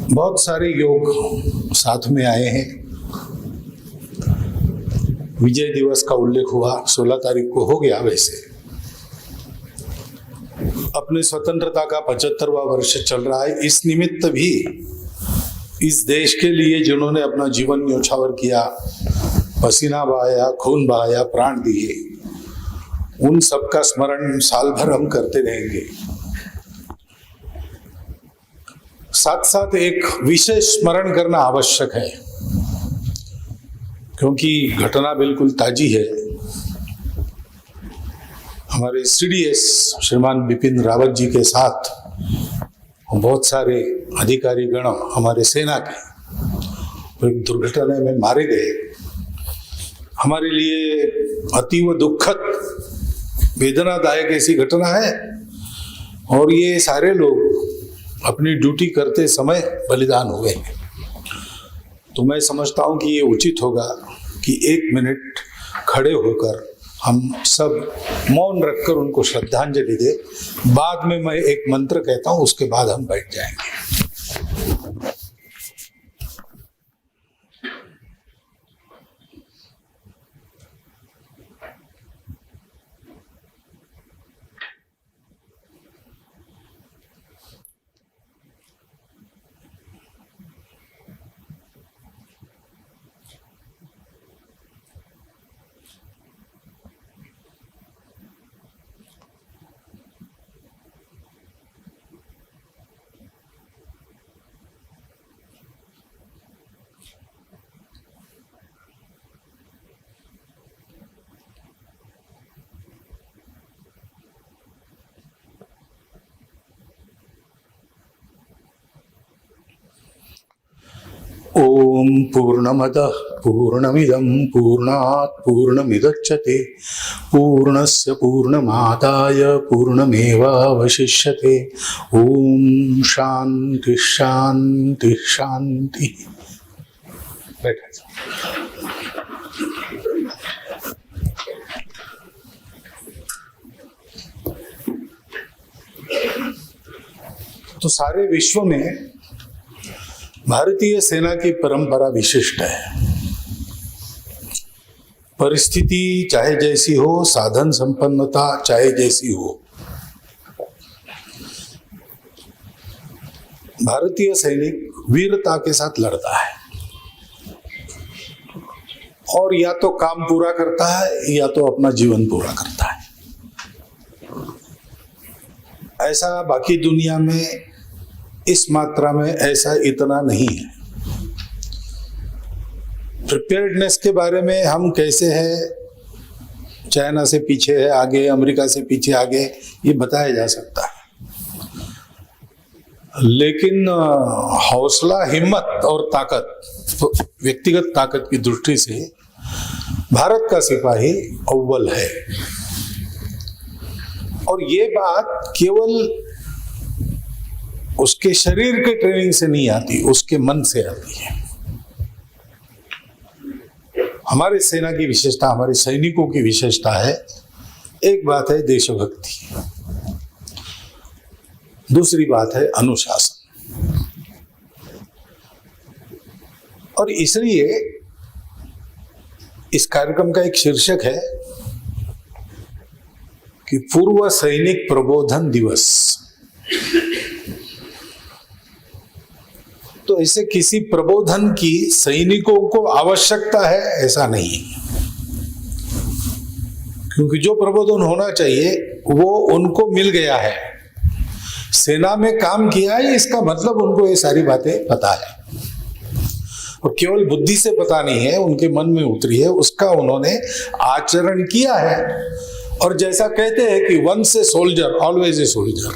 बहुत सारे योग साथ में आए हैं। विजय दिवस का उल्लेख हुआ, 16 तारीख को हो गया। वैसे अपने स्वतंत्रता का 75वां वर्ष चल रहा है। इस निमित्त भी इस देश के लिए जिन्होंने अपना जीवन न्योछावर किया, पसीना बहाया, खून बहाया, प्राण दिए, उन सबका स्मरण साल भर हम करते रहेंगे। साथ साथ एक विशेष स्मरण करना आवश्यक है, क्योंकि घटना बिल्कुल ताजी है। हमारे सीडीएस श्रीमान बिपिन रावत जी के साथ बहुत सारे अधिकारी गण हमारे सेना के एक दुर्घटना में मारे गए। हमारे लिए अतीव दुखद, वेदनादायक ऐसी घटना है, और ये सारे लोग अपनी ड्यूटी करते समय बलिदान हुए हैं। तो मैं समझता हूं कि ये उचित होगा कि 1 मिनट खड़े होकर हम सब मौन रखकर उनको श्रद्धांजलि दे। बाद में मैं एक मंत्र कहता हूं, उसके बाद हम बैठ जाएंगे। ओम पूर्णमदः पूर्णमिदं पूर्णात् पूर्णमुदच्यते पूर्णस्य पूर्णमादाय पूर्णमेवावशिष्यते। ओम शांति शांति शांति। बैठा जाओ। तो सारे विश्व में भारतीय सेना की परंपरा विशिष्ट है। परिस्थिति चाहे जैसी हो, साधन संपन्नता चाहे जैसी हो, भारतीय सैनिक वीरता के साथ लड़ता है, और या तो काम पूरा करता है या तो अपना जीवन पूरा करता है। ऐसा बाकी दुनिया में इस मात्रा में ऐसा इतना नहीं है। प्रिपेयर्डनेस के बारे में हम कैसे हैं, चाइना से पीछे है आगे, अमेरिका से पीछे आगे, ये बताया जा सकता है। लेकिन हौसला, हिम्मत और ताकत, व्यक्तिगत ताकत की दृष्टि से भारत का सिपाही अव्वल है। और ये बात केवल उसके शरीर के ट्रेनिंग से नहीं आती, उसके मन से आती है। हमारे सेना की विशेषता, हमारे सैनिकों की विशेषता है, एक बात है देशभक्ति, दूसरी बात है अनुशासन। और इसलिए इस कार्यक्रम का एक शीर्षक है कि पूर्व सैनिक प्रबोधन दिवस। तो ऐसे किसी प्रबोधन की सैनिकों को आवश्यकता है ऐसा नहीं, क्योंकि जो प्रबोधन होना चाहिए वो उनको मिल गया है। सेना में काम किया है, इसका मतलब उनको ये सारी बातें पता है, और केवल बुद्धि से पता नहीं है, उनके मन में उतरी है, उसका उन्होंने आचरण किया है। और जैसा कहते हैं कि once a soldier always a soldier,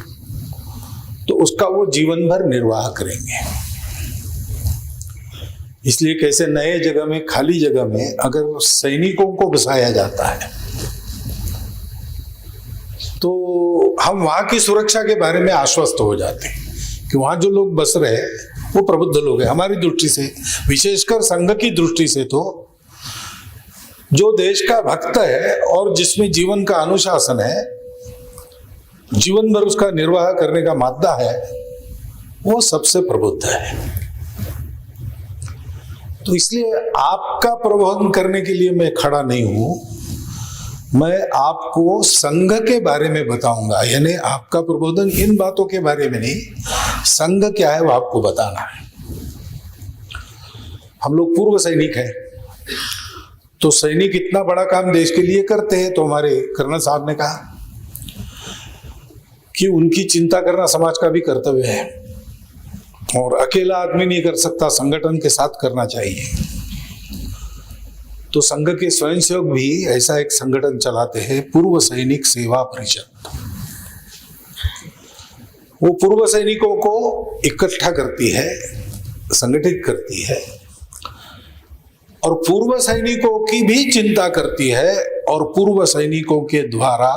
तो उसका वो जीवन भर निर्वाह करेंगे। इसलिए कैसे नए जगह में, खाली जगह में अगर सैनिकों को बसाया जाता है तो हम वहां की सुरक्षा के बारे में आश्वस्त हो जाते हैं कि वहां जो लोग बस रहे वो प्रबुद्ध लोग हैं। हमारी दृष्टि से, विशेषकर संघ की दृष्टि से, तो जो देश का भक्त है और जिसमें जीवन का अनुशासन है, जीवन भर उसका निर्वाह करने का मादा है, वो सबसे प्रबुद्ध है। तो इसलिए आपका प्रबोधन करने के लिए मैं खड़ा नहीं हूं, मैं आपको संघ के बारे में बताऊंगा। यानी आपका प्रबोधन इन बातों के बारे में नहीं, संघ क्या है वो आपको बताना है। हम लोग पूर्व सैनिक हैं, तो सैनिक इतना बड़ा काम देश के लिए करते हैं, तो हमारे कर्नल साहब ने कहा कि उनकी चिंता करना समाज का भी कर्तव्य है और अकेला आदमी नहीं कर सकता, संगठन के साथ करना चाहिए। तो संघ के स्वयंसेवक भी ऐसा एक संगठन चलाते हैं, पूर्व सैनिक सेवा परिषद। वो पूर्व सैनिकों को इकट्ठा करती है, संगठित करती है और पूर्व सैनिकों की भी चिंता करती है और पूर्व सैनिकों के द्वारा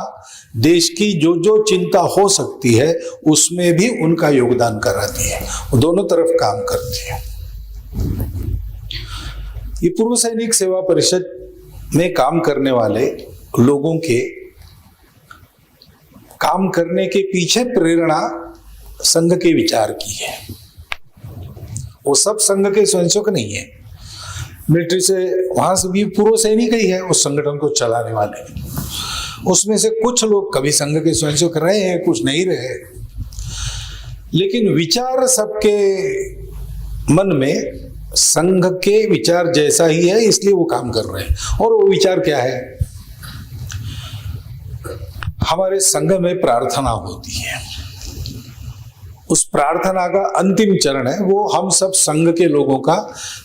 देश की जो जो चिंता हो सकती है उसमें भी उनका योगदान कराती है। वो दोनों तरफ काम करती है। ये पूर्व सैनिक सेवा परिषद में काम करने वाले लोगों के काम करने के पीछे प्रेरणा संघ के विचार की है। वो सब संघ के स्वयंसेवक नहीं है, मिलिट्री से वहां से भी पूर्व सैनिक ही है उस संगठन को चलाने वाले। उसमें से कुछ लोग कभी संघ के स्वयंसेवक रहे हैं, कुछ नहीं रहे, लेकिन विचार सबके मन में संघ के विचार जैसा ही है, इसलिए वो काम कर रहे हैं। और वो विचार क्या है? हमारे संघ में प्रार्थना होती है, उस प्रार्थना का अंतिम चरण है वो हम सब संघ के लोगों का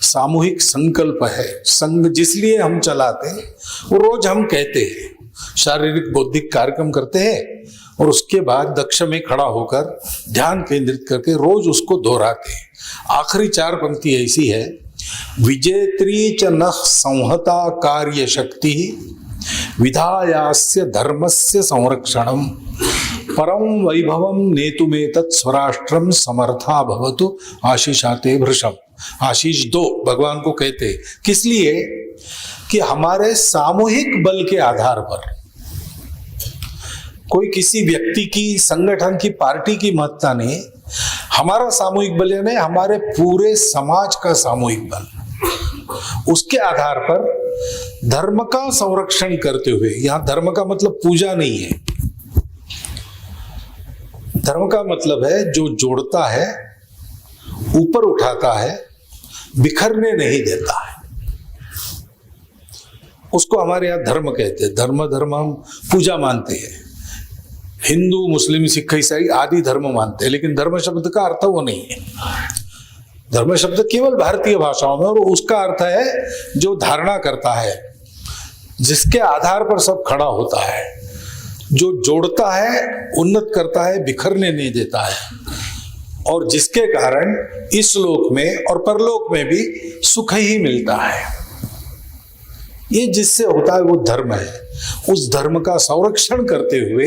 सामूहिक संकल्प है। संघ जिसलिए हम चलाते हैं वो रोज हम कहते हैं, शारीरिक बौद्धिक कार्यक्रम करते हैं और उसके बाद दक्ष में खड़ा होकर ध्यान केंद्रित करके रोज उसको दोहराते हैं। आखिरी 4 पंक्ति ऐसी है, विजेत्री च नः संहता कार्य शक्ति विधायास्य धर्मस्य संरक्षणम परम वैभवम नेतुमेतत् स्वराष्ट्रम समर्था भवतु आशीषाते भृशम। आशीष दो भगवान को कहते, किस लिए? कि हमारे सामूहिक बल के आधार पर कोई किसी व्यक्ति की, संगठन की, पार्टी की महत्ता नहीं, हमारा सामूहिक बल यानी हमारे पूरे समाज का सामूहिक बल, उसके आधार पर धर्म का संरक्षण करते हुए। यहां धर्म का मतलब पूजा नहीं है, धर्म का मतलब है जो जोड़ता है, ऊपर उठाता है, बिखरने नहीं देता है, उसको हमारे यहां धर्म कहते हैं। धर्म हम पूजा मानते हैं, हिंदू मुस्लिम सिख ईसाई आदि धर्म मानते हैं, लेकिन धर्म शब्द का अर्थ वो नहीं है। धर्म शब्द केवल भारतीय भाषाओं में, और उसका अर्थ है जो धारणा करता है, जिसके आधार पर सब खड़ा होता है, जो जोड़ता है, उन्नत करता है, बिखरने नहीं देता है, और जिसके कारण इस लोक में और परलोक में भी सुख ही मिलता है। ये जिससे होता है वो धर्म है। उस धर्म का संरक्षण करते हुए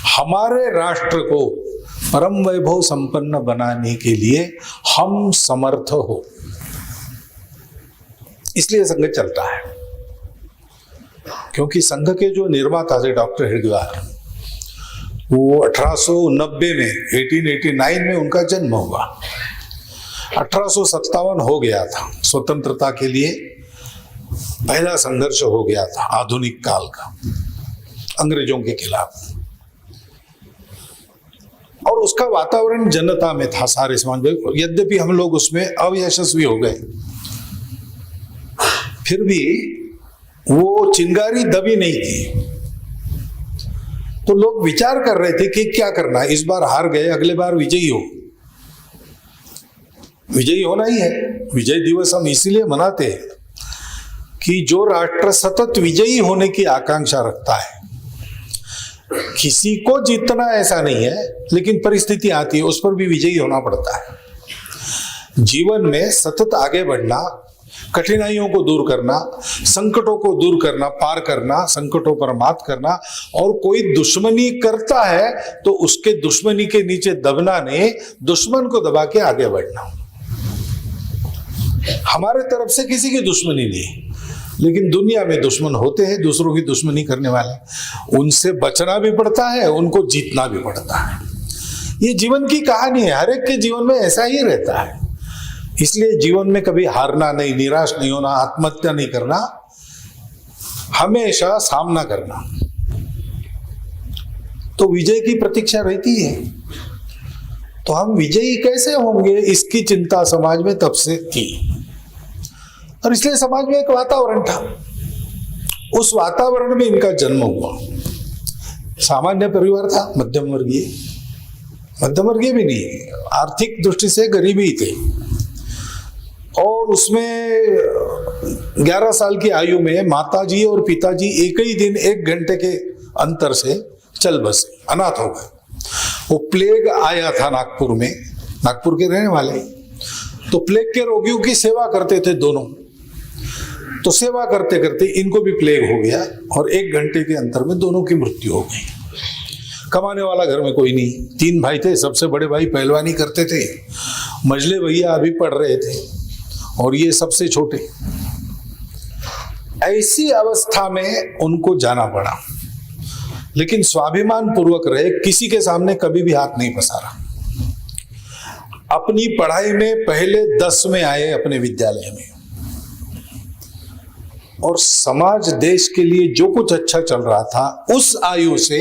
हमारे राष्ट्र को परम वैभव संपन्न बनाने के लिए हम समर्थ हो, इसलिए संघ चलता है। क्योंकि संघ के जो निर्माता थे डॉक्टर हरिद्वार, वो 1890 में 1889 में उनका जन्म हुआ। 1857 हो गया था, स्वतंत्रता के लिए पहला संघर्ष हो गया था आधुनिक काल का अंग्रेजों के खिलाफ, और उसका वातावरण जनता में था, सारे समाज में। यद्यपि हम लोग उसमें अयशस्वी हो गए, फिर भी वो चिंगारी दबी नहीं थी। तो लोग विचार कर रहे थे कि क्या करना है, इस बार हार गए, अगले बार विजयी हो। विजयी होना ही है। विजय दिवस हम इसीलिए मनाते हैं कि जो राष्ट्र सतत विजयी होने की आकांक्षा रखता है, किसी को जीतना ऐसा नहीं है, लेकिन परिस्थिति आती है, उस पर भी विजयी होना पड़ता है। जीवन में सतत आगे बढ़ना, कठिनाइयों को दूर करना, संकटों को दूर करना, पार करना, संकटों पर मात करना, और कोई दुश्मनी करता है तो उसके दुश्मनी के नीचे दबना नहीं, दुश्मन को दबा के आगे बढ़ना। हमारे तरफ से किसी की दुश्मनी नहीं, लेकिन दुनिया में दुश्मन होते हैं, दूसरों की दुश्मनी करने वाले, उनसे बचना भी पड़ता है, उनको जीतना भी पड़ता है। ये जीवन की कहानी है, हर एक के जीवन में ऐसा ही रहता है। इसलिए जीवन में कभी हारना नहीं, निराश नहीं होना, आत्महत्या नहीं करना, हमेशा सामना करना। तो विजय की प्रतीक्षा रहती है। तो हम विजयी कैसे होंगे, इसकी चिंता समाज में तब से थी। और इसलिए समाज में एक वातावरण था, उस वातावरण में इनका जन्म हुआ। सामान्य परिवार था, मध्यम वर्गीय भी नहीं, आर्थिक दृष्टि से गरीबी ही थे। और उसमें 11 साल की आयु में माताजी और पिताजी एक ही दिन 1 घंटे के अंतर से चल बसे, अनाथ हो गए। वो प्लेग आया था नागपुर में, नागपुर के रहने वाले, तो प्लेग के रोगियों की सेवा करते थे दोनों। तो सेवा करते करते इनको भी प्लेग हो गया और 1 घंटे के अंतर में दोनों की मृत्यु हो गई। कमाने वाला घर में कोई नहीं, 3 भाई थे, सबसे बड़े भाई पहलवानी करते थे, मझले भैया अभी पढ़ रहे थे और ये सबसे छोटे। ऐसी अवस्था में उनको जाना पड़ा, लेकिन स्वाभिमान पूर्वक रहे, किसी के सामने कभी भी हाथ नहीं पसारा। अपनी पढ़ाई में पहले 10 में आए अपने विद्यालय में, और समाज देश के लिए जो कुछ अच्छा चल रहा था उस आयु से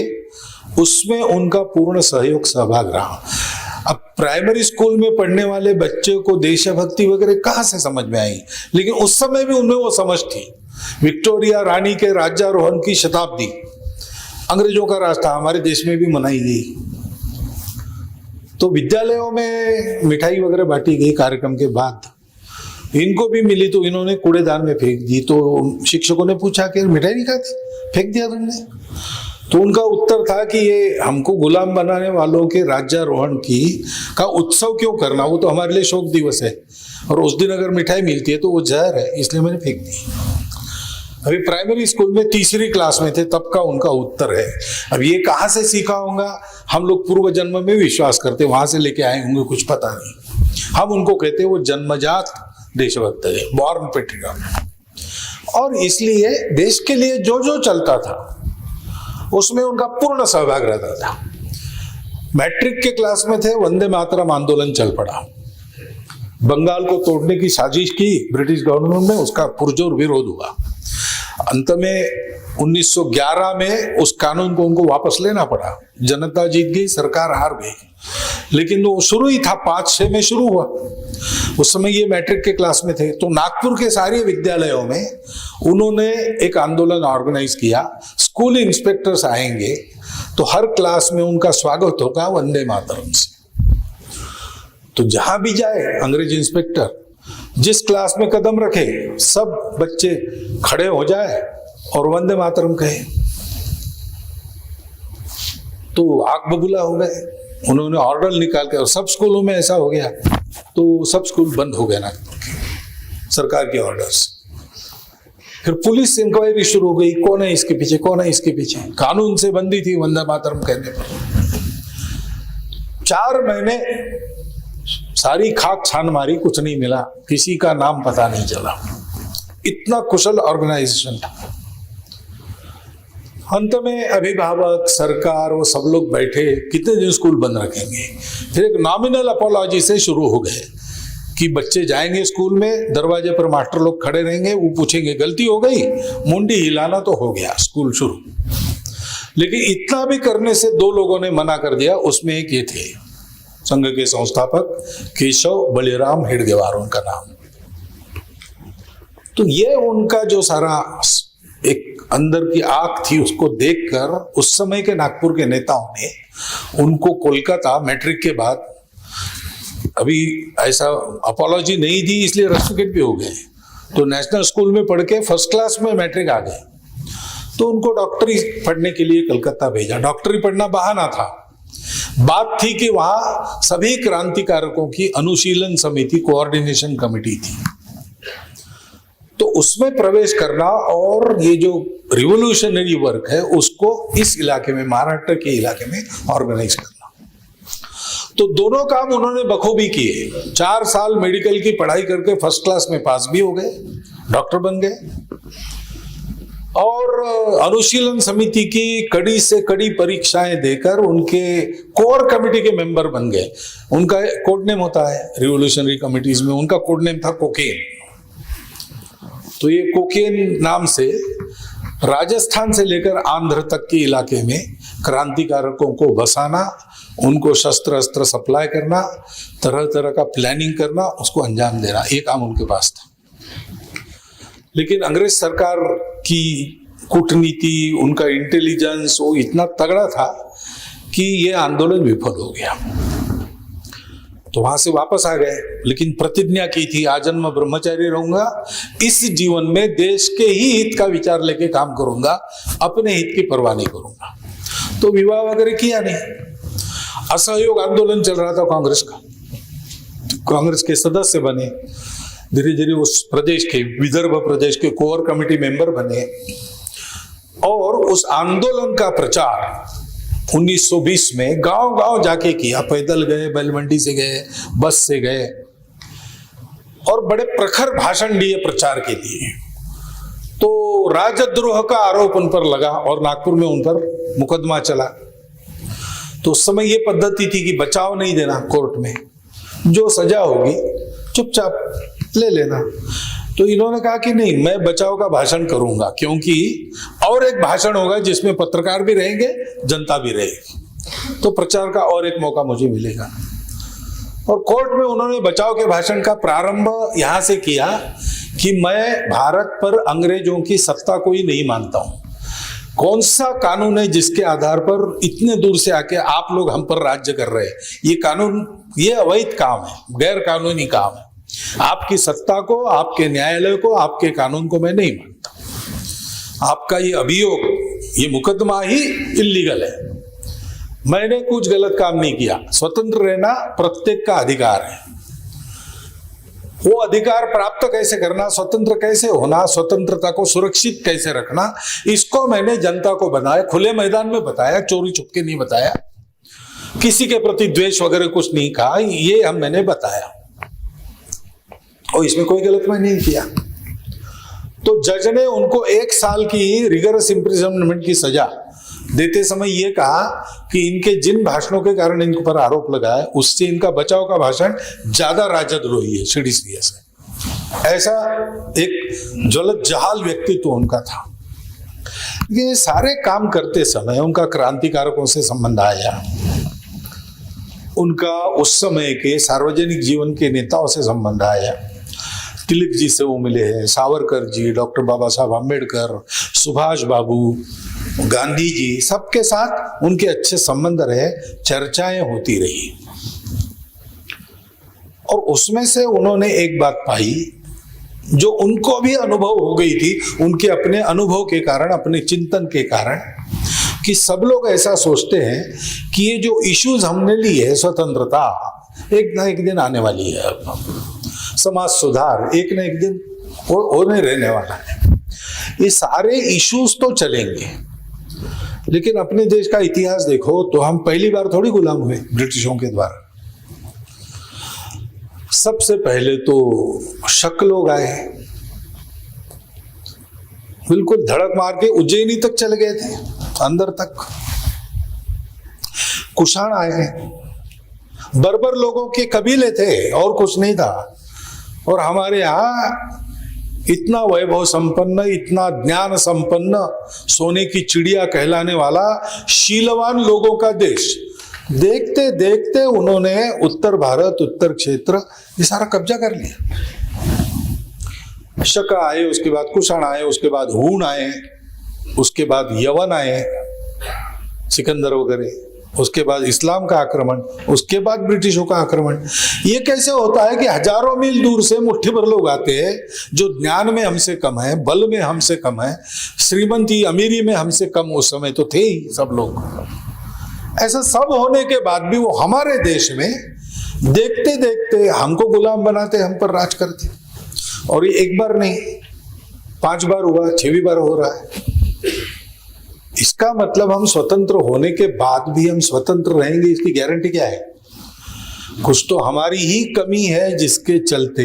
उसमें उनका पूर्ण सहयोग सहभाग रहा। अब प्राइमरी स्कूल में पढ़ने वाले बच्चे को देशभक्ति वगैरह कहां से समझ में आई, लेकिन उस समय भी उनमें वो समझ थी। विक्टोरिया रानी के राज्यारोहण की शताब्दी अंग्रेजों का राज था, हमारे देश में भी मनाई गई। तो विद्यालयों में मिठाई वगैरह बांटी गई कार्यक्रम के बाद। इनको भी मिली तो इन्होंने कूड़ेदान में फेंक दी। तो शिक्षकों ने पूछा कि मिठाई नहीं खाती, फेंक दिया तुमने? तो उनका उत्तर था कि ये हमको गुलाम बनाने वालों के राज्यारोहण का उत्सव क्यों करना, वो तो हमारे लिए शोक दिवस है, और उस दिन अगर मिठाई मिलती है तो वो जहर है, इसलिए मैंने फेंक दी। अभी प्राइमरी स्कूल में 3री क्लास में थे तब का उनका उत्तर है। अब ये कहाँ से सीखा होगा, हम लोग पूर्व जन्म में विश्वास करते, वहां से लेके आए होंगे, कुछ पता नहीं। हम उनको कहते वो जन्मजात देशभक्त है, बॉर्न पेट्रियट। और इसलिए देश के लिए जो जो चलता था उसमें उनका पूर्ण सहभाग रहता था। मैट्रिक के क्लास में थे, वंदे मातरम आंदोलन चल पड़ा। बंगाल को तोड़ने की साजिश की ब्रिटिश गवर्नमेंट ने, उसका पुरजोर विरोध हुआ। अंत में 1911 में उस कानून को उनको वापस लेना पड़ा। जनता जीत गई, सरकार हार गई, लेकिन वो शुरू ही था, 5-6 में शुरू हुआ। उस समय ये मैट्रिक के क्लास में थे। तो नागपुर के सारे विद्यालयों में उन्होंने एक आंदोलन ऑर्गेनाइज किया। स्कूल इंस्पेक्टर्स आएंगे तो हर क्लास में उनका स्वागत होगा वंदे मातरम से। तो जहां भी जाए अंग्रेज इंस्पेक्टर, जिस क्लास में कदम रखे सब बच्चे खड़े हो जाए और वंदे मातरम कहे। तो आग बबूला हो गए। उन्होंने ऑर्डर निकाल के, और सब स्कूलों में ऐसा हो गया, तो सब स्कूल बंद हो गए नागपुर के, सरकार के ऑर्डर्स। फिर पुलिस इंक्वायरी शुरू हो गई, कौन है इसके पीछे, कौन है इसके पीछे। कानून से बंदी थी वंदे मातरम कहने पर। 4 महीने सारी खाक छान मारी, कुछ नहीं मिला, किसी का नाम पता नहीं चला। इतना कुशल ऑर्गेनाइजेशन था। अंत में अभिभावक, सरकार, वो सब लोग बैठे, कितने दिन स्कूल बंद रखेंगे। फिर एक नॉमिनल अपॉलॉजी से शुरू हो गए कि बच्चे जाएंगे स्कूल में, दरवाजे पर मास्टर लोग खड़े रहेंगे, वो पूछेंगे गलती हो गई, मुंडी हिलाना तो हो गया, स्कूल शुरू। लेकिन इतना भी करने से 2 लोगों ने मना कर दिया। उसमें एक ये थे, संघ के संस्थापक केशव बलिराम हेडगेवार उनका नाम। तो ये उनका जो सारा एक अंदर की आग थी, उसको देखकर उस समय के नागपुर के नेताओं ने उनको कोलकाता मैट्रिक के बाद, अभी ऐसा अपॉलॉजी नहीं दी इसलिए रस्टिकेट भी हो गए, तो नेशनल स्कूल में पढ़ के 1st क्लास में मैट्रिक आ गए। तो उनको डॉक्टरी पढ़ने के लिए कलकत्ता भेजा। डॉक्टरी पढ़ना बहाना था। बात थी कि वहां सभी क्रांतिकारकों की अनुशीलन समिति, कोऑर्डिनेशन कमेटी थी, तो उसमें प्रवेश करना और ये जो रिवोल्यूशनरी वर्क है उसको इस इलाके में, महाराष्ट्र के इलाके में ऑर्गेनाइज करना। तो दोनों काम उन्होंने बखूबी किए। 4 साल मेडिकल की पढ़ाई करके 1st क्लास में पास भी हो गए, डॉक्टर बन गए। और अनुशीलन समिति की कड़ी से कड़ी परीक्षाएं देकर उनके कोर कमेटी के मेंबर बन गए। उनका कोड नेम होता है रिवोल्यूशनरी कमिटीज में, उनका कोड नेम था कोकेन। तो ये कोकेन नाम से राजस्थान से लेकर आंध्र तक के इलाके में क्रांतिकारकों को बसाना, उनको शस्त्र अस्त्र सप्लाई करना, तरह तरह का प्लानिंग करना, उसको अंजाम देना, ये काम उनके पास था। लेकिन अंग्रेज सरकार की कूटनीति, उनका इंटेलिजेंस वो इतना तगड़ा था कि ये आंदोलन विफल हो गया। तो वहां से वापस आ गए, लेकिन प्रतिज्ञा की थी आजन्म ब्रह्मचारी रहूंगा, इस जीवन में देश के ही हित का विचार लेके काम करूंगा, अपने हित की परवाह नहीं करूंगा। तो विवाह वगैरह किया नहीं। असहयोग आंदोलन चल रहा था कांग्रेस का, कांग्रेस के सदस्य बने, धीरे धीरे उस प्रदेश के, विदर्भ प्रदेश के कोर कमेटी मेंबर बने और उस आंदोलन का प्रचार 1920 में गांव गांव जाके किया। पैदल गए, बैलमंडी से गए, बस से गए और बड़े प्रखर भाषण दिए प्रचार के लिए। तो राजद्रोह का आरोप उन पर लगा और नागपुर में उन पर मुकदमा चला। तो उस समय ये पद्धति थी कि बचाव नहीं देना कोर्ट में, जो सजा होगी चुपचाप ले लेना। तो इन्होंने कहा कि नहीं, मैं बचाव का भाषण करूंगा, क्योंकि और एक भाषण होगा जिसमें पत्रकार भी रहेंगे, जनता भी रहेगी, तो प्रचार का और एक मौका मुझे मिलेगा। और कोर्ट में उन्होंने बचाव के भाषण का प्रारंभ यहां से किया कि मैं भारत पर अंग्रेजों की सत्ता को ही नहीं मानता हूं। कौन सा कानून है जिसके आधार पर इतने दूर से आके आप लोग हम पर राज्य कर रहे हैं? ये कानून, ये अवैध काम है, गैर कानूनी काम है। आपकी सत्ता को, आपके न्यायालय को, आपके कानून को मैं नहीं मानता। आपका ये अभियोग, ये मुकदमा ही इल्लीगल है। मैंने कुछ गलत काम नहीं किया। स्वतंत्र रहना प्रत्येक का अधिकार है। वो अधिकार प्राप्त कैसे करना, स्वतंत्र कैसे होना, स्वतंत्रता को सुरक्षित कैसे रखना, इसको मैंने जनता को बताया, खुले मैदान में बताया, चोरी छुपके नहीं बताया, किसी के प्रति द्वेष वगैरह कुछ नहीं कहा, ये मैंने बताया और इसमें कोई गलत मैं नहीं किया। तो जज ने उनको 1 साल की रिगरस इम्प्रिजनमेंट की सजा देते समय ये कहा कि इनके जिन भाषणों के कारण इनके पर आरोप लगा है, उससे इनका बचाव का भाषण ज्यादा राजद्रोही है, सीरियस है। ऐसा एक ज्वलंत जहाल व्यक्तित्व उनका था। ये सारे काम करते समय उनका क्रांतिकारकों से संबंध आया, उनका उस समय के सार्वजनिक जीवन के नेताओं से संबंध आया। तिलक जी से वो मिले हैं, सावरकर जी, डॉक्टर बाबा साहब अम्बेडकर, सुभाष बाबू, गांधी जी, सबके साथ उनके अच्छे संबंध रहे, चर्चाएं होती रही। और उसमें से उन्होंने एक बात पाई जो उनको भी अनुभव हो गई थी, उनके अपने अनुभव के कारण, अपने चिंतन के कारण, कि सब लोग ऐसा सोचते हैं कि ये जो इश्यूज हमने ली है, स्वतंत्रता एक ना एक दिन आने वाली है, समाज सुधार एक ना एक दिन होने रहने वाला है, ये सारे इश्यूज तो चलेंगे। लेकिन अपने देश का इतिहास देखो तो हम पहली बार थोड़ी गुलाम हुए ब्रिटिशों के द्वारा। सबसे पहले तो शक लोग आए, बिल्कुल धड़क मार के उज्जैनी तक चले गए थे, अंदर तक। कुषाण आए, बर्बर लोगों के कबीले थे और कुछ नहीं था। और हमारे यहाँ इतना वैभव संपन्न, इतना ज्ञान संपन्न, सोने की चिड़िया कहलाने वाला शीलवान लोगों का देश, देखते देखते उन्होंने उत्तर भारत, उत्तर क्षेत्र ये सारा कब्जा कर लिया। शका आए, उसके बाद कुषाण आए, उसके बाद हूण आए, उसके बाद यवन आए, सिकंदर वगैरह, उसके बाद इस्लाम का आक्रमण, उसके बाद ब्रिटिशों का आक्रमण। ये कैसे होता है कि हजारों मील दूर से मुट्ठी भर लोग आते हैं जो ज्ञान में हमसे कम है, बल में हमसे कम है, श्रीमंती अमीरी में हमसे कम उस समय तो थे ही सब लोग। ऐसा सब होने के बाद भी वो हमारे देश में देखते देखते हमको गुलाम बनाते, हम पर राज करते। और ये एक बार नहीं, 5 बार हुआ, 6वीं बार हो रहा है। इसका मतलब हम स्वतंत्र होने के बाद भी हम स्वतंत्र रहेंगे, इसकी गारंटी क्या है? कुछ तो हमारी ही कमी है जिसके चलते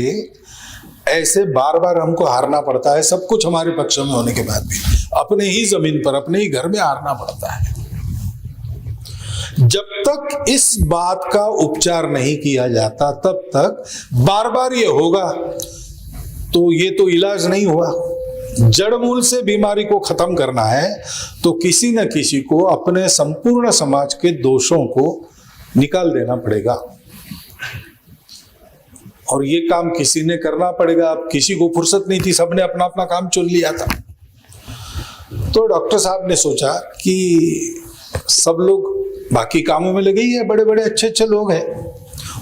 ऐसे बार बार हमको हारना पड़ता है, सब कुछ हमारे पक्ष में होने के बाद भी अपने ही जमीन पर, अपने ही घर में हारना पड़ता है। जब तक इस बात का उपचार नहीं किया जाता तब तक बार बार ये होगा, तो ये तो इलाज नहीं हुआ। जड़ मूल से बीमारी को खत्म करना है तो किसी न किसी को अपने संपूर्ण समाज के दोषों को निकाल देना पड़ेगा, और ये काम किसी ने करना पड़ेगा। अब किसी को फुर्सत नहीं थी, सबने अपना अपना काम चुन लिया था। तो डॉक्टर साहब ने सोचा कि सब लोग बाकी कामों में लगे ही है, बड़े बड़े अच्छे अच्छे लोग हैं,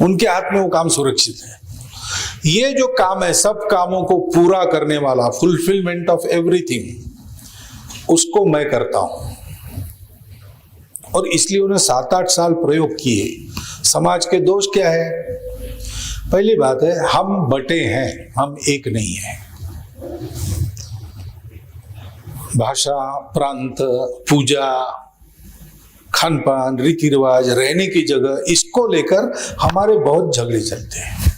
उनके हाथ में वो काम सुरक्षित है। ये जो काम है, सब कामों को पूरा करने वाला, फुलफिलमेंट ऑफ एवरीथिंग, उसको मैं करता हूं। और इसलिए उन्हें 7-8 साल प्रयोग किए। समाज के दोष क्या है? पहली बात है, हम बटे हैं, हम एक नहीं हैं। भाषा, प्रांत, पूजा, खान पान, रीति रिवाज, रहने की जगह, इसको लेकर हमारे बहुत झगड़े चलते हैं।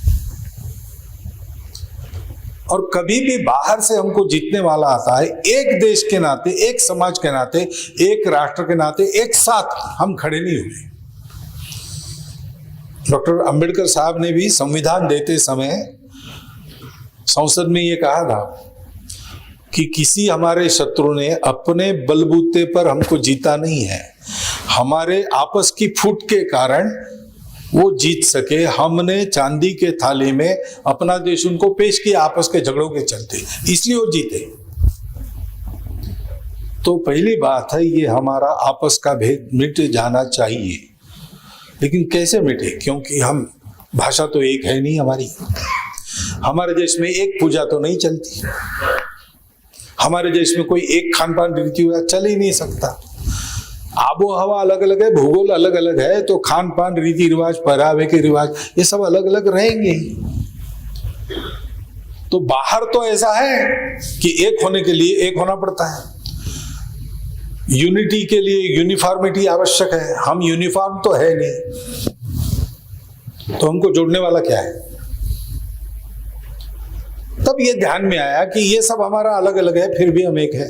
और कभी भी बाहर से हमको जीतने वाला आता है, एक देश के नाते, एक समाज के नाते, एक राष्ट्र के नाते एक साथ हम खड़े नहीं हुए। डॉक्टर अंबेडकर साहब ने भी संविधान देते समय संसद में ये कहा था कि किसी हमारे शत्रु ने अपने बलबूते पर हमको जीता नहीं है, हमारे आपस की फूट के कारण वो जीत सके। हमने चांदी के थाली में अपना देश उनको पेश किया आपस के झगड़ों के चलते, इसलिए वो जीते। तो पहली बात है, ये हमारा आपस का भेद मिट जाना चाहिए। लेकिन कैसे मिटे? क्योंकि हम, भाषा तो एक है नहीं हमारी, हमारे देश में एक पूजा तो नहीं चलती, हमारे देश में कोई एक खान पान रीति रिवाज चल ही नहीं सकता। आबो हवा अलग अलग है, भूगोल अलग अलग है, तो खान पान, रीति रिवाज, पहरावे के रिवाज, ये सब अलग अलग रहेंगे ही। तो बाहर तो ऐसा है कि एक होने के लिए एक होना पड़ता है, यूनिटी के लिए यूनिफॉर्मिटी आवश्यक है। हम यूनिफॉर्म तो है नहीं, तो हमको जोड़ने वाला क्या है? तब ये ध्यान में आया कि ये सब हमारा अलग अलग है, फिर भी हम एक है।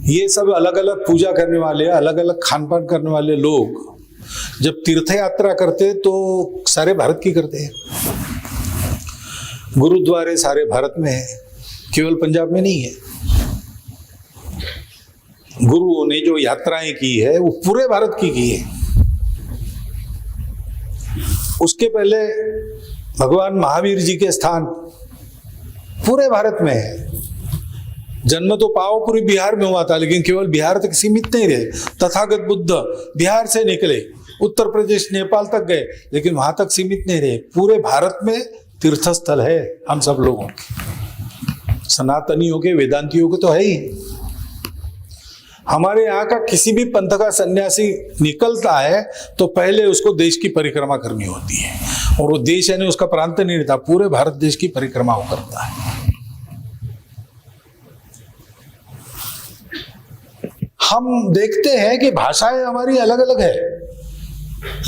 ये सब अलग अलग पूजा करने वाले, अलग अलग खान पान करने वाले लोग जब तीर्थ यात्रा करते तो सारे भारत की करते हैं। गुरुद्वारे सारे भारत में है, केवल पंजाब में नहीं है। गुरुओं ने जो यात्राएं की है वो पूरे भारत की है। उसके पहले भगवान महावीर जी के स्थान पूरे भारत में है। जन्म तो पावापुरी बिहार में हुआ था, लेकिन केवल बिहार तक सीमित नहीं रहे। तथागत बुद्ध बिहार से निकले, उत्तर प्रदेश, नेपाल तक गए, लेकिन वहां तक सीमित नहीं रहे। पूरे भारत में तीर्थस्थल है हम सब लोगों के, सनातनियों के, वेदांतियों के तो है ही। हमारे यहाँ का किसी भी पंथ का सन्यासी निकलता है तो पहले उसको देश की परिक्रमा करनी होती है, और वो देश यानी उसका प्रांत नहीं रहता, पूरे भारत देश की परिक्रमा वो करता है। हम देखते हैं कि भाषाएं हमारी अलग अलग है,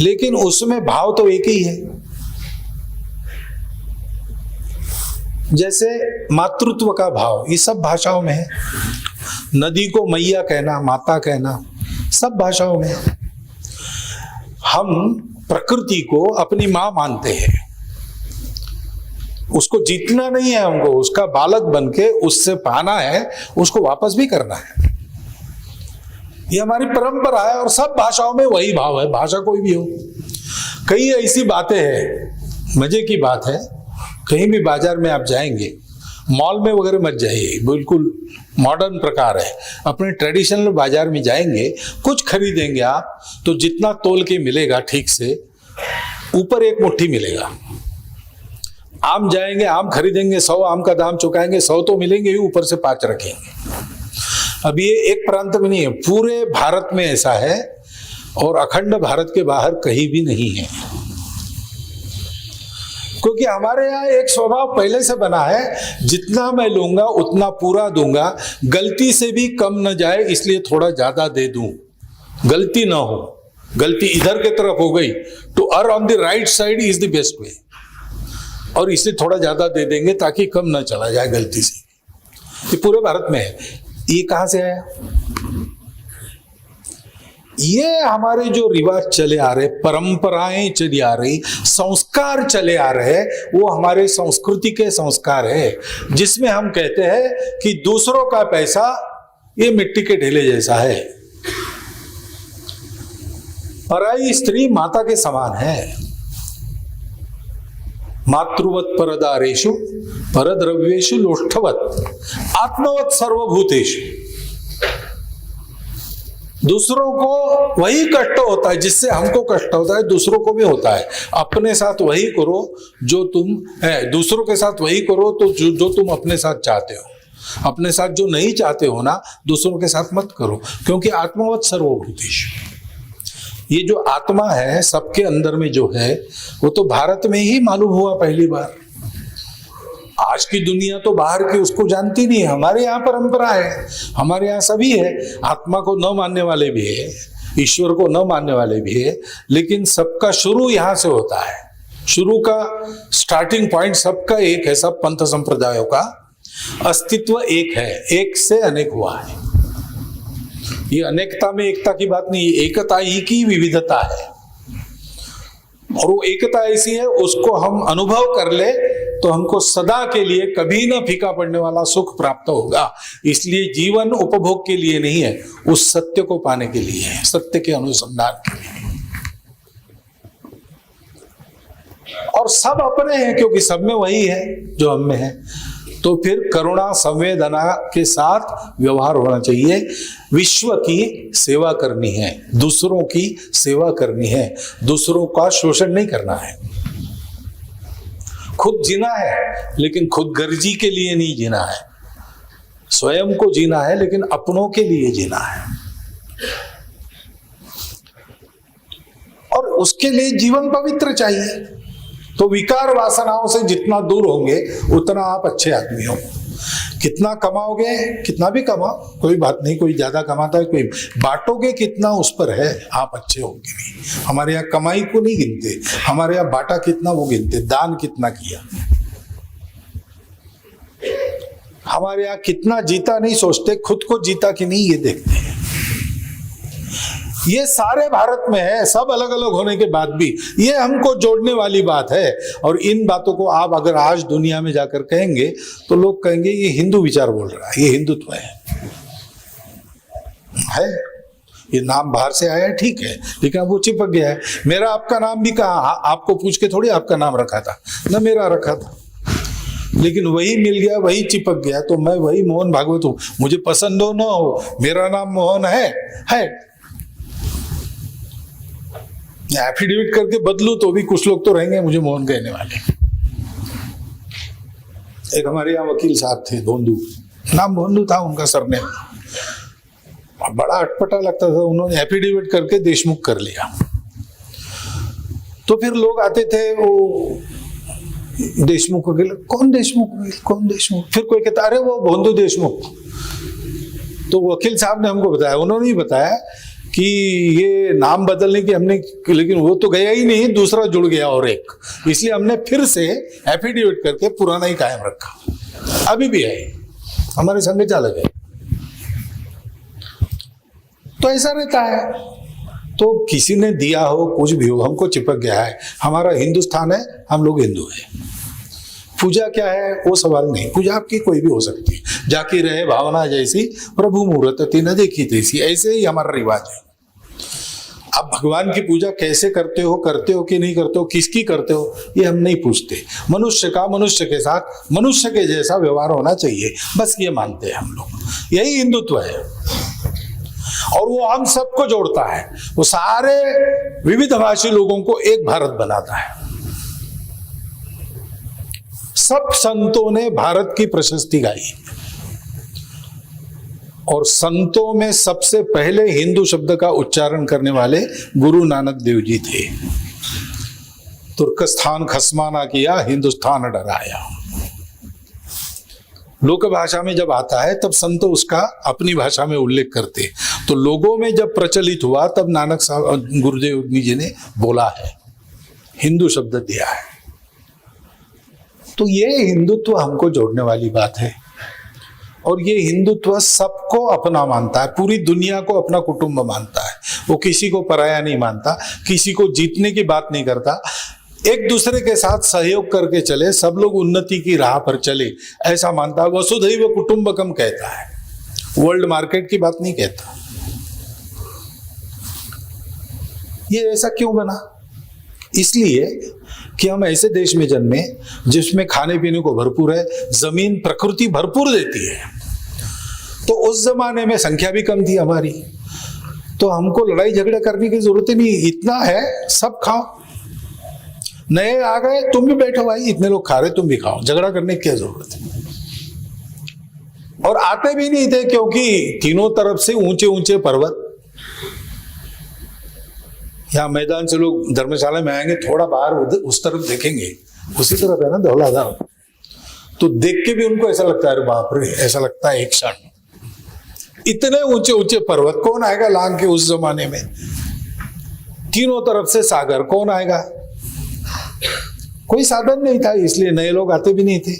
लेकिन उसमें भाव तो एक ही है। जैसे मातृत्व का भाव ये सब भाषाओं में है, नदी को मैया कहना, माता कहना, सब भाषाओं में है। हम प्रकृति को अपनी मां मानते हैं, उसको जीतना नहीं है हमको, उसका बालक बनके उससे पाना है, उसको वापस भी करना है। ये हमारी परंपरा है, और सब भाषाओं में वही भाव है, भाषा कोई भी हो। कई ऐसी बातें हैं, मजे की बात है, कहीं भी बाजार में आप जाएंगे, मॉल में वगैरह मत जाइए, बिल्कुल मॉडर्न प्रकार है। अपने ट्रेडिशनल बाजार में जाएंगे, कुछ खरीदेंगे आप तो जितना तोल के मिलेगा ठीक से, ऊपर एक मुट्ठी मिलेगा। आम जाएंगे, आम खरीदेंगे, 100 आम का दाम चुकाएंगे, 100 तो मिलेंगे ही, ऊपर से 5 रखेंगे। अब ये एक प्रांत में नहीं है, पूरे भारत में ऐसा है, और अखंड भारत के बाहर कहीं भी नहीं है। क्योंकि हमारे यहाँ एक स्वभाव पहले से बना है, जितना मैं लूंगा उतना पूरा दूंगा, गलती से भी कम न जाए इसलिए थोड़ा ज्यादा दे दूं, गलती ना हो। गलती इधर की तरफ हो गई तो uh on the right side is the best way, और इसे थोड़ा ज्यादा दे देंगे ताकि कम ना चला जाए गलती से। ये पूरे भारत में है। ये कहां से आया? ये हमारे जो रिवाज चले आ रहे, परंपराएं चली आ रही, संस्कार चले आ रहे, वो हमारे संस्कृति के संस्कार है, जिसमें हम कहते हैं कि दूसरों का पैसा ये मिट्टी के ढेले जैसा है। पराई स्त्री माता के समान है। मातृवत परदारेषु परद्रव्येषु लोष्ठवत आत्मवत सर्वभूतेषु। दूसरों को वही कष्ट होता है जिससे हमको कष्ट होता है, दूसरों को भी होता है। अपने साथ वही करो जो तुम है, दूसरों के साथ वही करो तो जो तुम अपने साथ चाहते हो। अपने साथ जो नहीं चाहते हो ना, दूसरों के साथ मत करो, क्योंकि आत्मवत सर्वभूतेषु। ये जो आत्मा है सबके अंदर में जो है, वो तो भारत में ही मालूम हुआ पहली बार। आज की दुनिया तो बाहर की उसको जानती नहीं है। हमारे यहाँ परंपरा है, हमारे यहाँ सभी है। आत्मा को न मानने वाले भी है, ईश्वर को न मानने वाले भी है, लेकिन सबका शुरू यहाँ से होता है। शुरू का स्टार्टिंग पॉइंट सबका एक है। सब पंथ संप्रदायों का अस्तित्व एक है, एक से अनेक हुआ है। ये अनेकता में एकता की बात नहीं, एकता ही की विविधता है। और वो एकता ऐसी है, उसको हम अनुभव कर ले तो हमको सदा के लिए कभी न फीका पड़ने वाला सुख प्राप्त होगा। इसलिए जीवन उपभोग के लिए नहीं है, उस सत्य को पाने के लिए है, सत्य के अनुसंधान के लिए। और सब अपने हैं, क्योंकि सब में वही है जो हम में है। तो फिर करुणा संवेदना के साथ व्यवहार होना चाहिए। विश्व की सेवा करनी है, दूसरों की सेवा करनी है, दूसरों का शोषण नहीं करना है। खुद जीना है, लेकिन खुद गर्जी के लिए नहीं जीना है। स्वयं को जीना है, लेकिन अपनों के लिए जीना है। और उसके लिए जीवन पवित्र चाहिए। तो विकार वासनाओं से जितना दूर होंगे उतना आप अच्छे आदमी हो। कितना कमाओगे, कितना भी कमाओ, कोई बात नहीं, कोई ज्यादा कमाता है, कोई बांटोगे कितना उस पर है, आप अच्छे होंगे भी। हमारे यहाँ कमाई को नहीं गिनते, हमारे यहाँ बांटा कितना वो गिनते, दान कितना किया। हमारे यहाँ कितना जीता नहीं सोचते, खुद को जीता कि नहीं ये देखते हैं। ये सारे भारत में है, सब अलग अलग होने के बाद भी ये हमको जोड़ने वाली बात है। और इन बातों को आप अगर आज दुनिया में जाकर कहेंगे तो लोग कहेंगे ये हिंदू विचार बोल रहा है, ये हिंदुत्व है। ये नाम बाहर से आया है, ठीक है, लेकिन अब वो चिपक गया है। मेरा आपका नाम भी कहा, आपको पूछ के थोड़ी आपका नाम रखा था ना, मेरा रखा था, लेकिन वही मिल गया, वही चिपक गया। तो मैं वही मोहन भागवत हूं, मुझे पसंद हो ना हो, मेरा नाम मोहन है। एफिडेविट करके बदलू तो भी कुछ लोग तो रहेंगे मुझे मोहन कहने वाले। एक हमारे यहाँ वकील साहब थे, भोंदू, नाम भोंदू था उनका सरनेम। बड़ा अटपटा लगता था, उन्होंने एफिडेविट करके देशमुख कर लिया। तो फिर लोग आते थे, वो देशमुख वकील, कौन देशमुख, फिर कोई कहता अरे वो भोंदू देशमुख। तो वकील साहब ने हमको बताया, उन्होंने ही बताया कि ये नाम बदलने की हमने, लेकिन वो तो गया ही नहीं, दूसरा जुड़ गया और एक, इसलिए हमने फिर से एफिडेविट करके पुराना ही कायम रखा। अभी भी है, हमारे संग चालक है। तो ऐसा रहता है। तो किसी ने दिया हो, कुछ भी हो, हमको चिपक गया है। हमारा हिंदुस्तान है, हम लोग हिंदू हैं। पूजा क्या है वो सवाल नहीं, पूजा आपकी कोई भी हो सकती है। जाकी रहे भावना जैसी, प्रभु मुहूर्त न देखी तैसी, ऐसे ही हमारा रिवाज है। आप भगवान की पूजा कैसे करते हो कि नहीं करते हो, किसकी करते हो, ये हम नहीं पूछते। मनुष्य का मनुष्य के साथ मनुष्य के जैसा व्यवहार होना चाहिए, बस ये मानते हैं हम लोग। यही हिंदुत्व है। और वो हम सबको जोड़ता है, वो सारे विविध भाषी लोगों को एक भारत बनाता है। सब संतों ने भारत की प्रशस्ति गाई, और संतों में सबसे पहले हिंदू शब्द का उच्चारण करने वाले गुरु नानक देव जी थे। तुर्कस्तान खसमाना किया, हिंदुस्तान डराया। लोक भाषा में जब आता है तब संत उसका अपनी भाषा में उल्लेख करते। तो लोगों में जब प्रचलित हुआ तब नानक साहब गुरुदेव जी ने बोला है, हिंदू शब्द दिया है। तो ये हिंदुत्व हमको जोड़ने वाली बात है, और ये हिंदुत्व सबको अपना मानता है, पूरी दुनिया को अपना कुटुंब मानता है। वो किसी को पराया नहीं मानता, किसी को जीतने की बात नहीं करता, एक दूसरे के साथ सहयोग करके चले, सब लोग उन्नति की राह पर चले, ऐसा मानता है। वसुधैव कुटुंबकम कहता है, वर्ल्ड मार्केट की बात नहीं कहता। ये ऐसा क्यों बना? इसलिए कि हम ऐसे देश में जन्मे जिसमें खाने पीने को भरपूर है, जमीन प्रकृति भरपूर देती है। तो उस जमाने में संख्या भी कम थी हमारी, तो हमको लड़ाई झगड़ा करने की जरूरत ही नहीं, इतना है सब खाओ। नए आ गए, तुम भी बैठो भाई, इतने लोग खा रहे तुम भी खाओ, झगड़ा करने की क्या जरूरत है। और आते भी नहीं थे, क्योंकि तीनों तरफ से ऊंचे ऊंचे पर्वत। यहाँ मैदान से लोग धर्मशाला में आएंगे, थोड़ा बाहर उस तरफ देखेंगे, उसी तरफ है ना धौलाधार, तो देख के भी उनको ऐसा लगता है बाप रे, ऐसा लगता है एक क्षण, इतने ऊंचे ऊंचे पर्वत कौन आएगा लांग के उस जमाने में। तीनों तरफ से सागर, कौन आएगा? कोई साधन नहीं था, इसलिए नए लोग आते भी नहीं थे।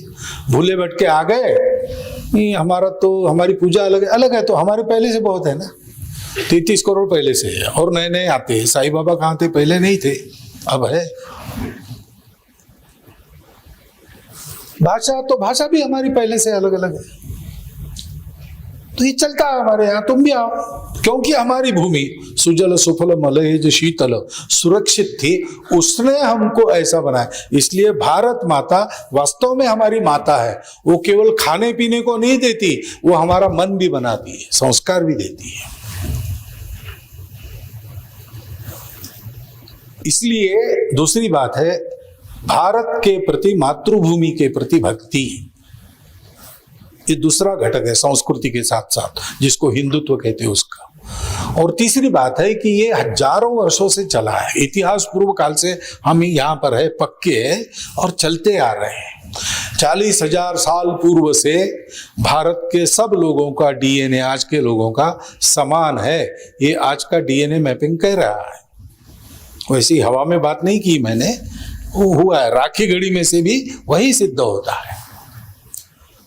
भूले भटके आ गए, नहीं हमारा तो, हमारी पूजा अलग है, तो हमारे पहले से बहुत है ना, 33 करोड़ पहले से है, और नए नए आते हैं। साईं बाबा कहाँ थे? पहले नहीं थे, अब है। भाषा, तो भाषा भी हमारी पहले से अलग अलग है, तो ये चलता है हमारे यहाँ, तुम भी आओ। क्योंकि हमारी भूमि सुजल सुफल मलयज शीतल सुरक्षित थी, उसने हमको ऐसा बनाया। इसलिए भारत माता वास्तव में हमारी माता है। वो केवल खाने पीने को नहीं देती, वो हमारा मन भी बनाती है, संस्कार भी देती है। इसलिए दूसरी बात है, भारत के प्रति, मातृभूमि के प्रति भक्ति, ये दूसरा घटक है संस्कृति के साथ साथ, जिसको हिंदुत्व कहते हैं उसका। और तीसरी बात है कि ये हजारों वर्षों से चला है, इतिहास पूर्व काल से हम यहाँ पर है, पक्के है और चलते आ रहे हैं। 40,000 साल पूर्व से भारत के सब लोगों का डीएनए आज के लोगों का समान है, ये आज का डीएनए मैपिंग कह रहा है। वैसी हवा में बात नहीं की मैंने, वो हुआ है, राखी गढ़ी में से भी वही सिद्ध होता है।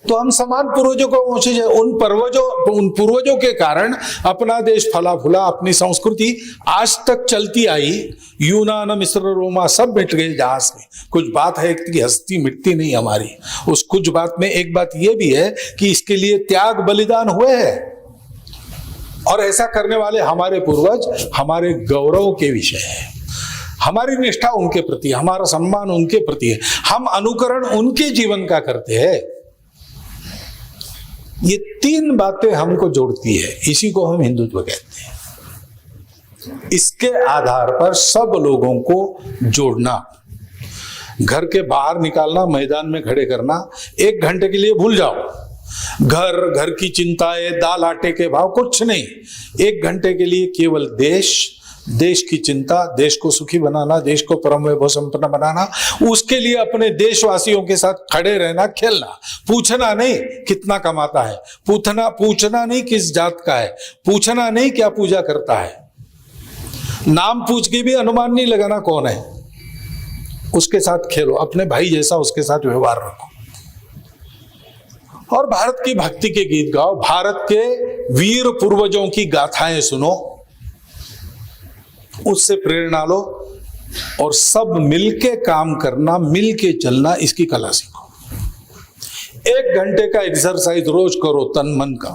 तो हम समान पूर्वजों को पहुंचे, उन पूर्वजों के कारण अपना देश फला फूला, अपनी संस्कृति आज तक चलती आई। यूनान, मिस्र, रोमा सब मिट गए जहां से। कुछ बात है कि हस्ती मिटती नहीं हमारी, उस कुछ बात में एक बात यह भी है कि इसके लिए त्याग बलिदान हुए हैं, और ऐसा करने वाले हमारे पूर्वज हमारे गौरव के विषय है। हमारी निष्ठा उनके प्रति, हमारा सम्मान उनके प्रति है, हम अनुकरण उनके जीवन का करते हैं। ये तीन बातें हमको जोड़ती है, इसी को हम हिंदुत्व कहते हैं। इसके आधार पर सब लोगों को जोड़ना, घर के बाहर निकालना, मैदान में खड़े करना, 1 घंटे के लिए भूल जाओ, घर की चिंताएं, दाल आटे के भाव, कुछ नहीं। 1 घंटे के लिए केवल देश की चिंता, देश को सुखी बनाना, देश को परम वैभव संपन्न बनाना, उसके लिए अपने देशवासियों के साथ खड़े रहना, खेलना। पूछना नहीं कितना कमाता है, पूछना नहीं किस जात का है, पूछना नहीं क्या पूजा करता है, नाम पूछ के भी अनुमान नहीं लगाना कौन है। उसके साथ खेलो, अपने भाई जैसा उसके साथ व्यवहार रखो, और भारत की भक्ति के गीत गाओ, भारत के वीर पूर्वजों की गाथाएं सुनो, उससे प्रेरणा लो, और सब मिलके काम करना, मिलके चलना, इसकी कला सीखो। 1 घंटे का एक्सरसाइज रोज करो तन मन का,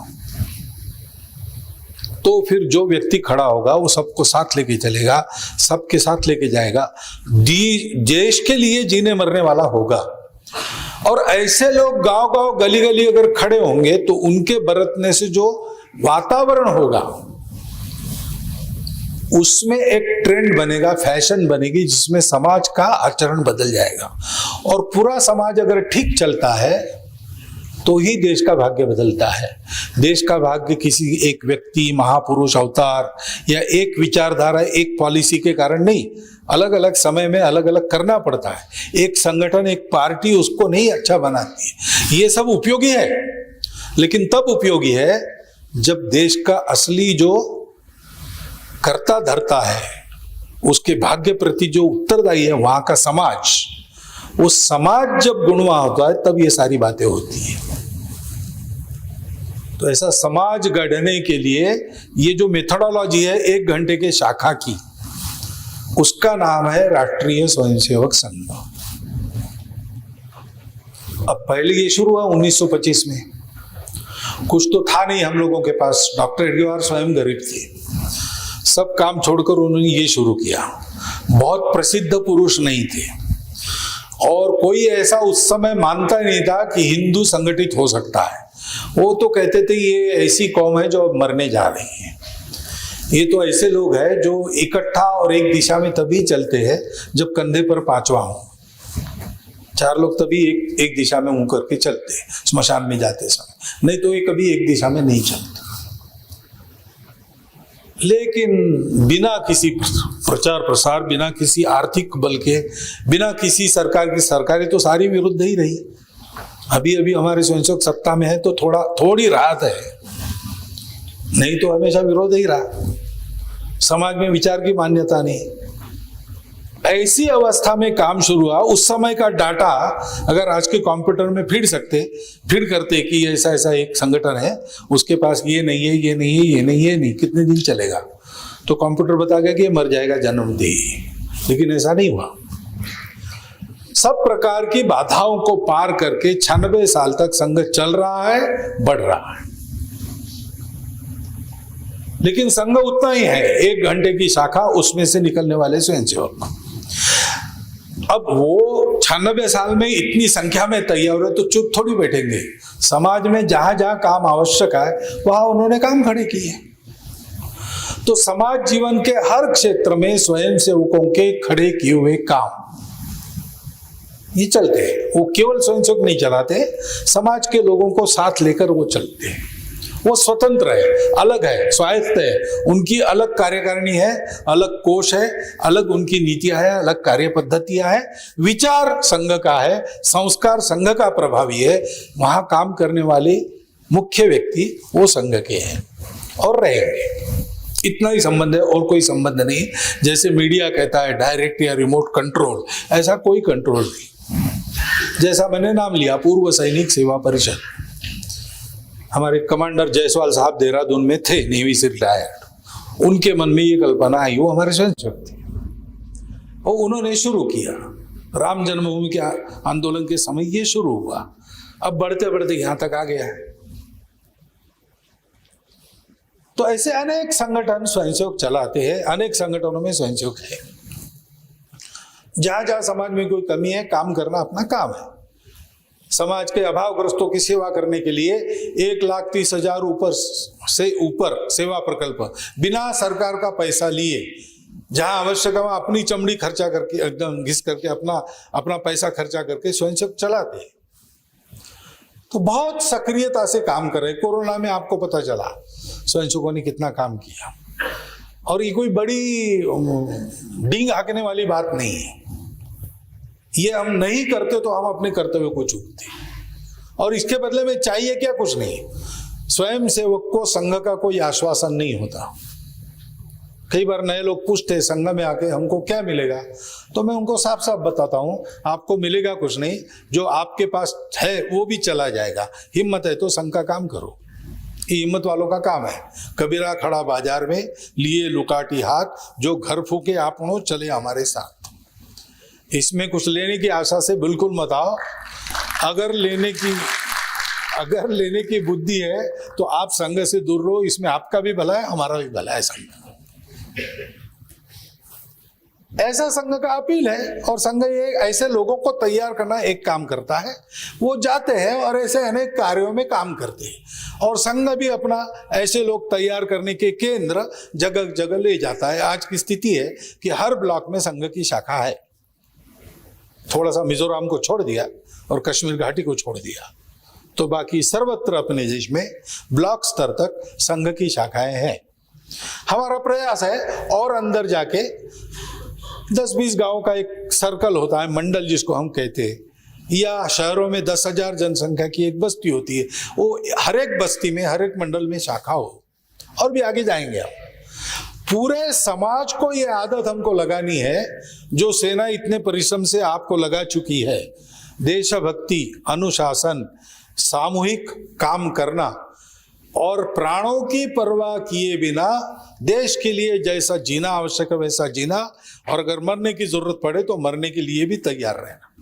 तो फिर जो व्यक्ति खड़ा होगा वो सबको साथ लेके चलेगा, सबके साथ लेके जाएगा, देश के लिए जीने मरने वाला होगा। और ऐसे लोग गांव गली गली अगर खड़े होंगे तो उनके बरतने से जो वातावरण होगा उसमें एक ट्रेंड बनेगा, फैशन बनेगी, जिसमें समाज का आचरण बदल जाएगा। और पूरा समाज अगर ठीक चलता है तो ही देश का भाग्य बदलता है। देश का भाग्य किसी एक व्यक्ति, महापुरुष, अवतार या एक विचारधारा, एक पॉलिसी के कारण नहीं, अलग अलग समय में अलग अलग करना पड़ता है। एक संगठन, एक पार्टी उसको नहीं अच्छा बनाती है। ये सब उपयोगी है, लेकिन तब उपयोगी है जब देश का असली जो कर्ता धर्ता है, उसके भाग्य प्रति जो उत्तरदायी है, वहां का समाज, वो समाज जब गुणवान होता है तब ये सारी बातें होती हैं। तो ऐसा समाज गढ़ने के लिए ये जो मेथोडोलॉजी है 1 घंटे के शाखा की, उसका नाम है राष्ट्रीय स्वयंसेवक संघ। अब पहले ये शुरू हुआ 1925 में, कुछ तो था नहीं हम लोगों के पास, डॉक्टर हेडगेवार स्वयं गरीब थे, सब काम छोड़कर उन्होंने ये शुरू किया। बहुत प्रसिद्ध पुरुष नहीं थे और कोई ऐसा उस समय मानता नहीं था कि हिंदू संगठित हो सकता है। वो तो कहते थे ये ऐसी कौम है जो अब मरने जा रही है, ये तो ऐसे लोग हैं जो इकट्ठा और एक दिशा में तभी चलते हैं जब कंधे पर 5वां हो। 4 लोग तभी एक दिशा में मुंह करके चलते हैं स्मशान में जाते समय, नहीं तो ये कभी एक दिशा में नहीं चलते। लेकिन बिना किसी प्रचार प्रसार, बिना किसी आर्थिक बल के, बिना किसी सरकार की, सरकारें तो सारी विरुद्ध ही रही। अभी अभी हमारे स्वयंसेवक सत्ता में है तो थोड़ी राहत है, नहीं तो हमेशा विरोध ही रहा। समाज में विचार की मान्यता नहीं। ऐसी अवस्था में काम शुरू हुआ। उस समय का डाटा अगर आज के कंप्यूटर में फीड करते कि ऐसा ऐसा एक संगठन है, उसके पास ये नहीं है, ये नहीं है, ये नहीं है, नहीं कितने दिन चलेगा, तो कंप्यूटर बता गया कि ये मर जाएगा जन्म दे। लेकिन ऐसा नहीं हुआ। सब प्रकार की बाधाओं को पार करके 96 साल तक संघ चल रहा है, बढ़ रहा है। लेकिन संघ उतना ही है, 1 घंटे की शाखा, उसमें से निकलने वाले स्वयंसेवक। अब वो 96 साल में इतनी संख्या में तैयार है तो चुप थोड़ी बैठेंगे। समाज में जहां जहां काम आवश्यक है वहां उन्होंने काम खड़े किए। तो समाज जीवन के हर क्षेत्र में स्वयंसेवकों के खड़े किए हुए काम ये चलते हैं। वो केवल स्वयंसेवक नहीं चलाते, समाज के लोगों को साथ लेकर वो चलते हैं। वो स्वतंत्र है, अलग है, स्वायत्त है, उनकी अलग कार्यकारिणी है, अलग कोष है, अलग उनकी नीतियां है, अलग कार्य पद्धतियां है, विचार संघ का है, संस्कार संघ का प्रभावी है। वहां काम करने वाले मुख्य व्यक्ति वो संघ के हैं और रहेंगे। इतना ही संबंध है और कोई संबंध नहीं। जैसे मीडिया कहता है डायरेक्ट या रिमोट कंट्रोल, ऐसा कोई कंट्रोल नहीं। जैसा मैंने नाम लिया पूर्व सैनिक सेवा परिषद, हमारे कमांडर जायसवाल साहब देहरादून में थे, नेवी से रिटायर्ड। उनके मन में ये कल्पना आई, वो हमारे स्वयंसेवक थे और उन्होंने शुरू किया। राम जन्मभूमि के आंदोलन के समय ये शुरू हुआ, अब बढ़ते बढ़ते यहां तक आ गया है। तो ऐसे अनेक संगठन स्वयंसेवक चलाते हैं, अनेक संगठनों में स्वयंसेवक है। जहां जहां समाज में कोई कमी है, काम करना अपना काम है। समाज के अभावग्रस्तों की सेवा करने के लिए 1,30,000 से ऊपर सेवा प्रकल्प बिना सरकार का पैसा लिए, जहां आवश्यक है वहां अपनी चमड़ी खर्चा करके, एकदम घिस करके अपना पैसा खर्चा करके स्वयंसेवक चलाते हैं। तो बहुत सक्रियता से काम कर रहे। कोरोना में आपको पता चला स्वयंसेवकों ने कितना काम किया, और ये कोई बड़ी डींग हाकने वाली बात नहीं है। ये हम नहीं करते तो हम अपने कर्तव्य को चूकते, और इसके बदले में चाहिए क्या? कुछ नहीं। स्वयं सेवक को संघ का कोई आश्वासन नहीं होता। कई बार नए लोग पूछते संघ में आके हमको क्या मिलेगा, तो मैं उनको साफ साफ बताता हूं, आपको मिलेगा कुछ नहीं, जो आपके पास है वो भी चला जाएगा। हिम्मत है तो संघ का काम करो, ये हिम्मत वालों का काम है। कबीरा खड़ा बाजार में लिए लुकाटी हाथ, जो घर फूके आपनो चले हमारे साथ। इसमें कुछ लेने की आशा से बिल्कुल मत आओ। अगर लेने की बुद्धि है तो आप संघ से दूर रहो। इसमें आपका भी भला है, हमारा भी भला है। संघ ऐसा संघ का अपील है, और संघ ये ऐसे लोगों को तैयार करना एक काम करता है। वो जाते हैं और ऐसे अनेक कार्यों में काम करते हैं, और संघ भी अपना ऐसे लोग तैयार करने के केंद्र जगह जगह ले जाता है। आज की स्थिति है कि हर ब्लॉक में संघ की शाखा है। थोड़ा सा मिजोरम को छोड़ दिया और कश्मीर घाटी को छोड़ दिया, तो बाकी सर्वत्र अपने देश में ब्लॉक स्तर तक संघ की शाखाएं हैं। हमारा प्रयास है और अंदर जाके 10-20 गांव का एक सर्कल होता है, मंडल जिसको हम कहते हैं, या शहरों में 10,000 जनसंख्या की एक बस्ती होती है। वो हर एक बस्ती में, हर एक मंडल में शाखा हो, और भी आगे जाएंगे हम। पूरे समाज को ये आदत हमको लगानी है जो सेना इतने परिश्रम से आपको लगा चुकी है। देशभक्ति, अनुशासन, सामूहिक काम करना और प्राणों की परवाह किए बिना देश के लिए जैसा जीना आवश्यक है वैसा जीना, और अगर मरने की जरूरत पड़े तो मरने के लिए भी तैयार रहना।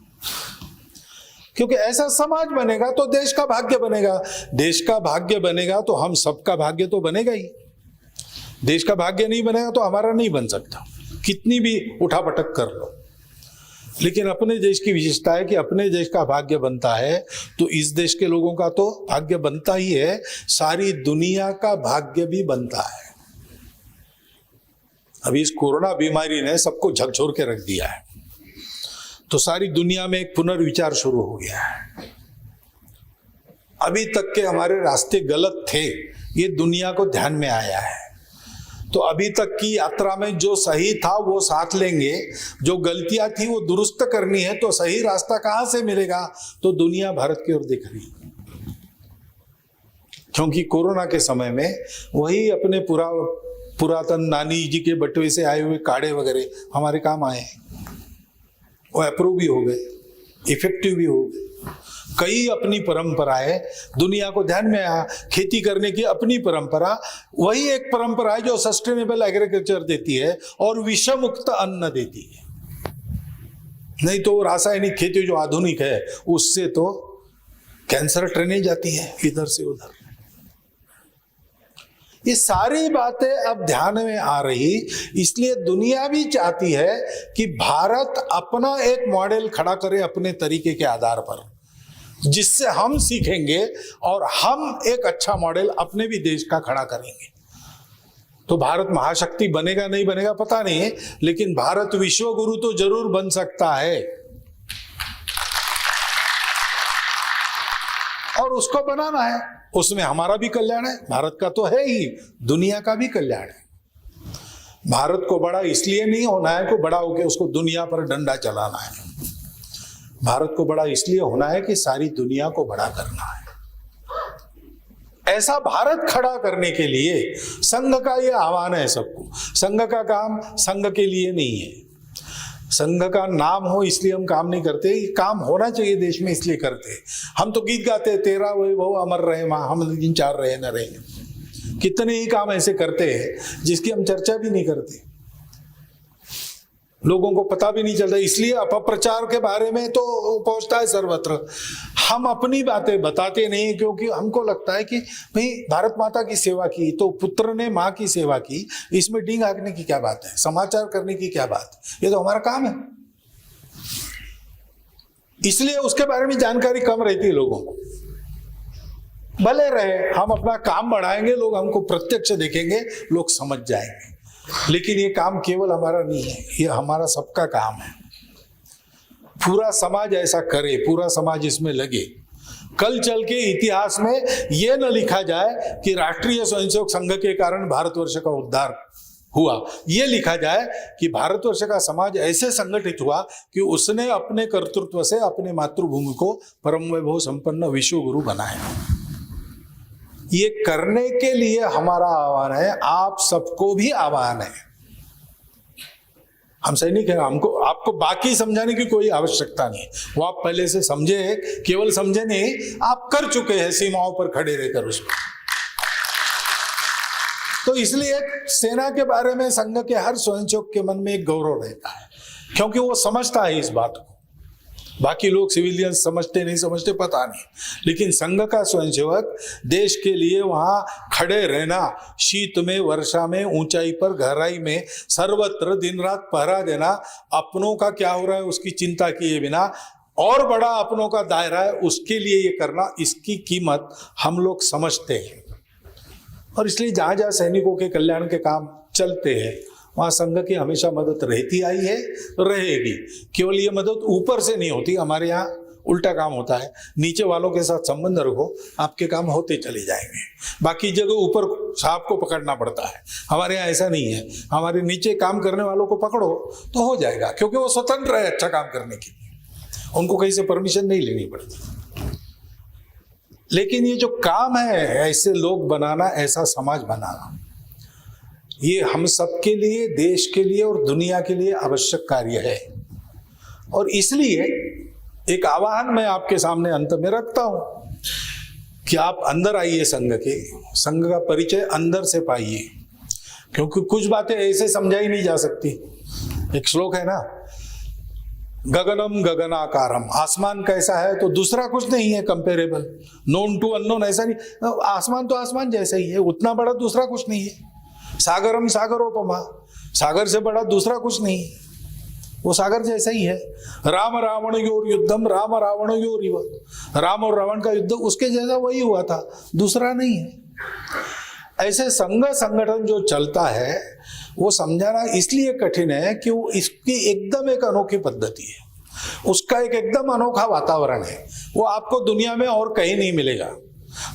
क्योंकि ऐसा समाज बनेगा तो देश का भाग्य बनेगा। देश का भाग्य बनेगा तो हम सबका भाग्य तो बनेगा ही। देश का भाग्य नहीं बनेगा तो हमारा नहीं बन सकता, कितनी भी उठापटक कर लो। लेकिन अपने देश की विशेषता है कि अपने देश का भाग्य बनता है तो इस देश के लोगों का तो भाग्य बनता ही है, सारी दुनिया का भाग्य भी बनता है। अभी इस कोरोना बीमारी ने सबको झकझोर के रख दिया है, तो सारी दुनिया में एक पुनर्विचार शुरू हो गया है। अभी तक के हमारे रास्ते गलत थे, ये दुनिया को ध्यान में आया है। तो अभी तक की यात्रा में जो सही था वो साथ लेंगे, जो गलतियां थी वो दुरुस्त करनी है, तो सही रास्ता कहां से मिलेगा? तो दुनिया भारत की ओर देख रही है। क्योंकि कोरोना के समय में वही अपने पुरातन नानी जी के बटवे से आए हुए काढ़े वगैरह हमारे काम आए, वो अप्रूव भी हो गए, इफेक्टिव भी हो गए। कई अपनी परंपराएं दुनिया को ध्यान में आया, खेती करने की अपनी परंपरा, वही एक परंपरा है जो सस्टेनेबल एग्रीकल्चर देती है और विषमुक्त अन्न देती है। नहीं तो रासायनिक खेती जो आधुनिक है उससे तो कैंसर ट्रेनें जाती है इधर से उधर। ये सारी बातें अब ध्यान में आ रही, इसलिए दुनिया भी चाहती है कि भारत अपना एक मॉडल खड़ा करे अपने तरीके के आधार पर, जिससे हम सीखेंगे और हम एक अच्छा मॉडल अपने भी देश का खड़ा करेंगे। तो भारत महाशक्ति बनेगा नहीं बनेगा पता नहीं, लेकिन भारत विश्व गुरु तो जरूर बन सकता है, और उसको बनाना है। उसमें हमारा भी कल्याण है, भारत का तो है ही, दुनिया का भी कल्याण है। भारत को बड़ा इसलिए नहीं होना है कि बड़ा होकर उसको दुनिया पर डंडा चलाना है। भारत को बड़ा इसलिए होना है कि सारी दुनिया को बड़ा करना है। ऐसा भारत खड़ा करने के लिए संघ का यह आह्वान है सबको। संघ का काम संघ के लिए नहीं है, संघ का नाम हो इसलिए हम काम नहीं करते, ये काम होना चाहिए देश में इसलिए करते। हम तो गीत गाते, तेरा वैभव अमर रहे मां, हम दिन चार रहे न रहे। कितने ही काम ऐसे करते हैं जिसकी हम चर्चा भी नहीं करते, लोगों को पता भी नहीं चलता, इसलिए अपप्रचार के बारे में तो पहुंचता है सर्वत्र। हम अपनी बातें बताते नहीं, क्योंकि हमको लगता है कि भाई भारत माता की सेवा की तो पुत्र ने माँ की सेवा की, इसमें डींग हाँकने की क्या बात है, समाचार करने की क्या बात, ये तो हमारा काम है। इसलिए उसके बारे में जानकारी कम रहती है लोगों को। भले रहे, हम अपना काम बढ़ाएंगे, लोग हमको प्रत्यक्ष देखेंगे, लोग समझ जाएंगे। लेकिन ये काम केवल हमारा नहीं है, ये हमारा सबका काम है। पूरा समाज ऐसा करे, पूरा समाज इसमें लगे। कल चल के इतिहास में यह न लिखा जाए कि राष्ट्रीय स्वयंसेवक संघ के कारण भारतवर्ष का उद्धार हुआ, यह लिखा जाए कि भारतवर्ष का समाज ऐसे संगठित हुआ कि उसने अपने कर्तृत्व से अपने मातृभूमि को परम वैभव संपन्न विश्व गुरु बनाया। ये करने के लिए हमारा आह्वान है, आप सबको भी आह्वान है। हम सैनिक हैं, हमको आपको बाकी समझाने की कोई आवश्यकता नहीं, वो आप पहले से समझे, केवल समझे नहीं, आप कर चुके हैं सीमाओं पर खड़े रहकर उसमें। तो इसलिए सेना के बारे में संघ के हर स्वयंसेवक के मन में एक गौरव रहता है, क्योंकि वो समझता है इस बात को। बाकी लोग सिविलियन समझते नहीं समझते पता नहीं, लेकिन संघ का स्वयंसेवक देश के लिए वहां खड़े रहना, शीत में, वर्षा में, ऊंचाई पर, गहराई में, सर्वत्र दिन रात पहरा देना, अपनों का क्या हो रहा है उसकी चिंता किए बिना, और बड़ा अपनों का दायरा है उसके लिए ये करना, इसकी कीमत हम लोग समझते हैं। और इसलिए जहां जहां सैनिकों के कल्याण के काम चलते हैं वहां संघ की हमेशा मदद रहती आई है, रहेगी। केवल ये मदद ऊपर से नहीं होती, हमारे यहाँ उल्टा काम होता है, नीचे वालों के साथ संबंध रखो, आपके काम होते चले जाएंगे। बाकी जगह ऊपर सांप को पकड़ना पड़ता है, हमारे यहाँ ऐसा नहीं है। हमारे नीचे काम करने वालों को पकड़ो तो हो जाएगा, क्योंकि वो स्वतंत्र है अच्छा काम करने के लिए, उनको कहीं से परमिशन नहीं लेनी पड़ती। लेकिन ये जो काम है ऐसे लोग बनाना, ऐसा समाज बनाना, ये हम सबके लिए, देश के लिए और दुनिया के लिए आवश्यक कार्य है। और इसलिए एक आह्वान मैं आपके सामने अंत में रखता हूं कि आप अंदर आइए, संघ का परिचय अंदर से पाइए, क्योंकि कुछ बातें ऐसे समझाई नहीं जा सकती। एक श्लोक है ना, गगनम गगनाकारम, आसमान कैसा है तो दूसरा कुछ नहीं है कंपेरेबल, नोन टू अननोन, ऐसा नहीं, आसमान तो आसमान जैसा ही है, उतना बड़ा दूसरा कुछ नहीं है। सागरम सागरोपमा, सागर से बड़ा दूसरा कुछ नहीं है, वो सागर जैसा ही है। Ram Ravan your Yuddham, Ram Ravan your युव, Ram और रावण का युद्ध उसके जैसा वही हुआ था, दूसरा नहीं है। ऐसे संगठन जो चलता है वो समझाना इसलिए कठिन है कि वो इसकी एकदम एक अनोखी पद्धति है, उसका एक एकदम अनोखा वातावरण है, वो आपको दुनिया में और कहीं नहीं मिलेगा।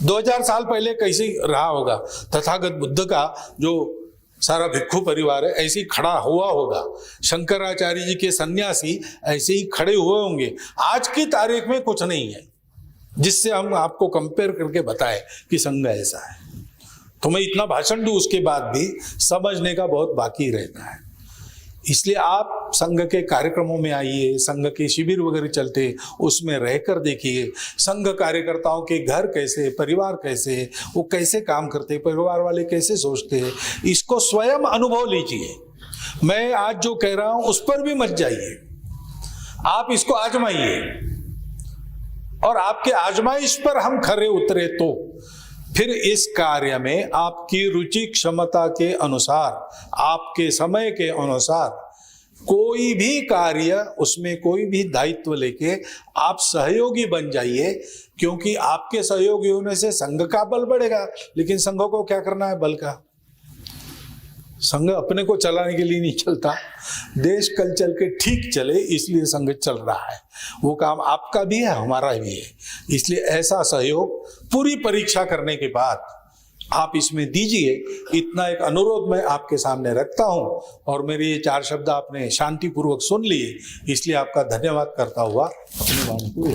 2000 साल पहले कैसे रहा होगा, तथागत बुद्ध का जो सारा भिक्षु परिवार है ऐसे ही खड़ा हुआ होगा, शंकराचार्य जी के सन्यासी ऐसे ही खड़े हुए होंगे। आज की तारीख में कुछ नहीं है जिससे हम आपको कंपेयर करके बताएं कि संघ ऐसा है। तो मैं इतना भाषण दूं, उसके बाद भी समझने का बहुत बाकी रहता है। इसलिए आप संघ के कार्यक्रमों में आइए, संघ के शिविर वगैरह चलते उसमें रहकर देखिए, संघ कार्यकर्ताओं के घर कैसे, परिवार कैसे, वो कैसे काम करते, परिवार वाले कैसे सोचते, इसको स्वयं अनुभव लीजिए। मैं आज जो कह रहा हूं उस पर भी मत जाइए, आप इसको आजमाइए, और आपके आजमाइश पर हम खरे उतरे तो फिर इस कार्य में आपकी रुचि क्षमता के अनुसार, आपके समय के अनुसार कोई भी कार्य, उसमें कोई भी दायित्व लेके आप सहयोगी बन जाइए, क्योंकि आपके सहयोगी होने से संघ का बल बढ़ेगा। लेकिन संघ को क्या करना है बल का? संघ अपने को चलाने के लिए नहीं चलता, देश कल चल के ठीक चले इसलिए संघ चल रहा है। वो काम आपका भी है, हमारा भी है। इसलिए ऐसा सहयोग पूरी परीक्षा करने के बाद आप इसमें दीजिए, इतना एक अनुरोध मैं आपके सामने रखता हूं। और मेरे ये 4 शब्द आपने शांतिपूर्वक सुन लिए, इसलिए आपका धन्यवाद करता हुआ अपनी वाणी को